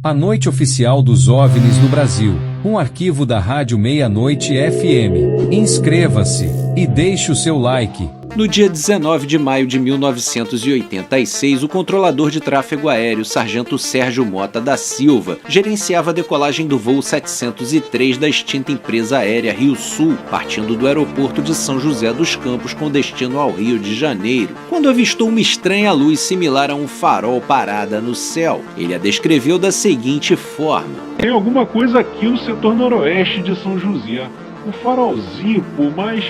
A Noite Oficial dos OVNIs no Brasil, um arquivo da Rádio Meia-Noite FM. Inscreva-se e deixe o seu like. No dia 19 de maio de 1986, o controlador de tráfego aéreo, Sargento Sérgio Mota da Silva, gerenciava a decolagem do voo 703 da extinta empresa aérea Rio Sul, partindo do aeroporto de São José dos Campos com destino ao Rio de Janeiro, quando avistou uma estranha luz similar a um farol parada no céu. Ele a descreveu da seguinte forma: "Tem alguma coisa aqui no setor noroeste de São José. Um farolzinho, pô, mas...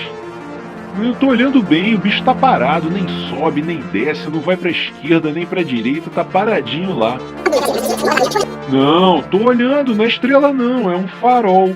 eu tô olhando bem, o bicho tá parado, nem sobe, nem desce, não vai pra esquerda, nem pra direita, tá paradinho lá." "Não, tô olhando, não é estrela não, é um farol."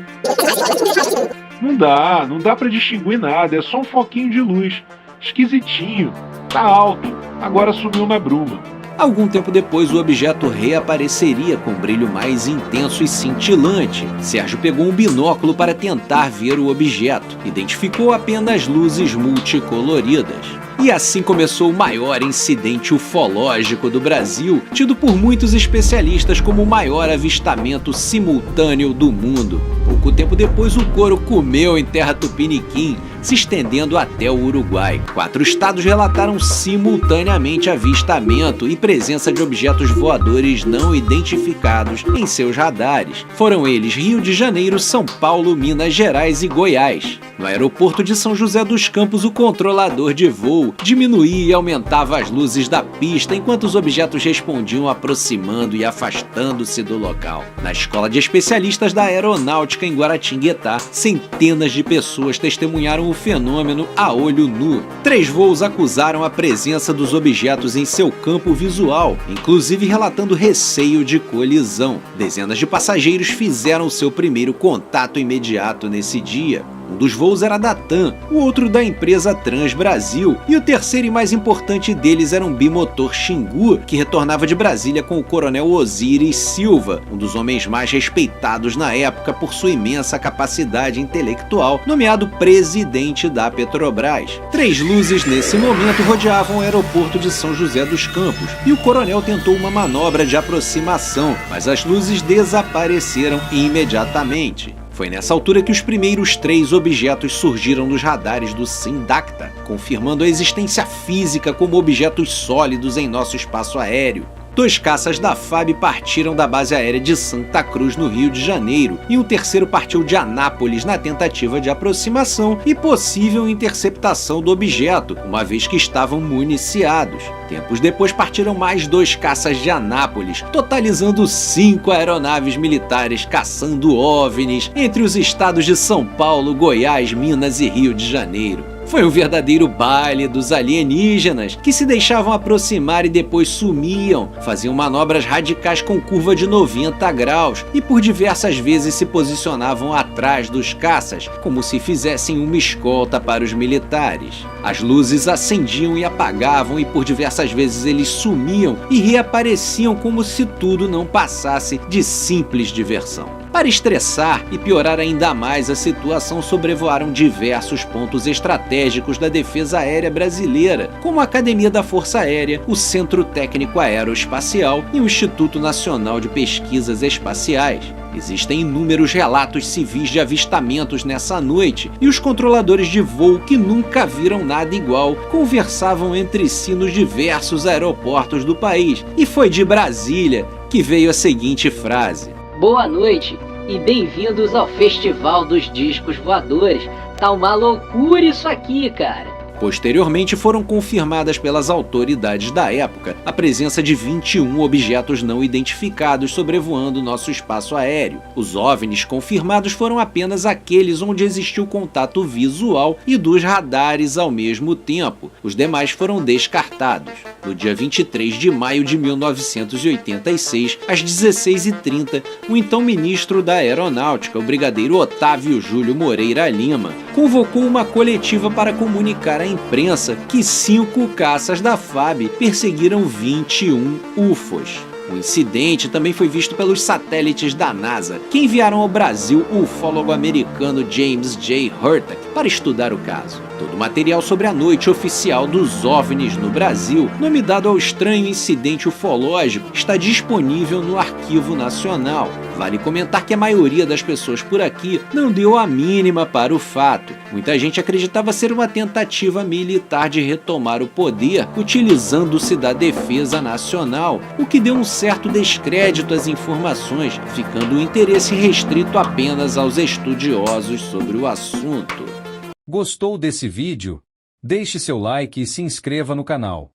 Não dá pra distinguir nada, é só um foquinho de luz. Esquisitinho, tá alto, agora sumiu na bruma." Algum tempo depois, o objeto reapareceria com um brilho mais intenso e cintilante. Sérgio pegou um binóculo para tentar ver o objeto. Identificou apenas luzes multicoloridas. E assim começou o maior incidente ufológico do Brasil, tido por muitos especialistas como o maior avistamento simultâneo do mundo. Pouco tempo depois, o couro comeu em terra tupiniquim, se estendendo até o Uruguai. 4 estados relataram simultaneamente avistamento e presença de objetos voadores não identificados em seus radares. Foram eles Rio de Janeiro, São Paulo, Minas Gerais e Goiás. No aeroporto de São José dos Campos, o controlador de voo diminuía e aumentava as luzes da pista enquanto os objetos respondiam aproximando e afastando-se do local. Na Escola de Especialistas da Aeronáutica em Guaratinguetá, centenas de pessoas testemunharam o fenômeno a olho nu. 3 voos acusaram a presença dos objetos em seu campo visual, inclusive relatando receio de colisão. Dezenas de passageiros fizeram seu primeiro contato imediato nesse dia. Um dos voos era da TAM, o outro da empresa Transbrasil, e o terceiro e mais importante deles era um bimotor Xingu, que retornava de Brasília com o coronel Osíris Silva, um dos homens mais respeitados na época por sua imensa capacidade intelectual, nomeado presidente da Petrobras. 3 luzes nesse momento rodeavam o aeroporto de São José dos Campos, e o coronel tentou uma manobra de aproximação, mas as luzes desapareceram imediatamente. Foi nessa altura que os primeiros 3 objetos surgiram nos radares do Sindacta, confirmando a existência física como objetos sólidos em nosso espaço aéreo. 2 caças da FAB partiram da base aérea de Santa Cruz, no Rio de Janeiro, e um terceiro partiu de Anápolis na tentativa de aproximação e possível interceptação do objeto, uma vez que estavam municiados. Tempos depois partiram mais 2 caças de Anápolis, totalizando 5 aeronaves militares caçando OVNIs entre os estados de São Paulo, Goiás, Minas e Rio de Janeiro. Foi um verdadeiro baile dos alienígenas, que se deixavam aproximar e depois sumiam, faziam manobras radicais com curva de 90 graus e por diversas vezes se posicionavam atrás dos caças, como se fizessem uma escolta para os militares. As luzes acendiam e apagavam e por diversas vezes eles sumiam e reapareciam como se tudo não passasse de simples diversão. Para estressar e piorar ainda mais a situação, sobrevoaram diversos pontos estratégicos da defesa aérea brasileira, como a Academia da Força Aérea, o Centro Técnico Aeroespacial e o Instituto Nacional de Pesquisas Espaciais. Existem inúmeros relatos civis de avistamentos nessa noite, e os controladores de voo, que nunca viram nada igual, conversavam entre si nos diversos aeroportos do país. E foi de Brasília que veio a seguinte frase: "Boa noite e bem-vindos ao Festival dos Discos Voadores. Tá uma loucura isso aqui, cara." Posteriormente foram confirmadas pelas autoridades da época a presença de 21 objetos não identificados sobrevoando nosso espaço aéreo. Os OVNIs confirmados foram apenas aqueles onde existiu contato visual e dos radares ao mesmo tempo. Os demais foram descartados. No dia 23 de maio de 1986, às 16h30, o então ministro da Aeronáutica, o brigadeiro Otávio Júlio Moreira Lima, convocou uma coletiva para comunicar à imprensa que 5 caças da FAB perseguiram 21 UFOs. O incidente também foi visto pelos satélites da NASA, que enviaram ao Brasil o ufólogo americano James J. Hurtak para estudar o caso. Todo o material sobre a noite oficial dos OVNIs no Brasil, nome dado ao estranho incidente ufológico, está disponível no Arquivo Nacional. Vale comentar que a maioria das pessoas por aqui não deu a mínima para o fato. Muita gente acreditava ser uma tentativa militar de retomar o poder utilizando-se da defesa nacional, o que deu um certo descrédito às informações, ficando o interesse restrito apenas aos estudiosos sobre o assunto. Gostou desse vídeo? Deixe seu like e se inscreva no canal.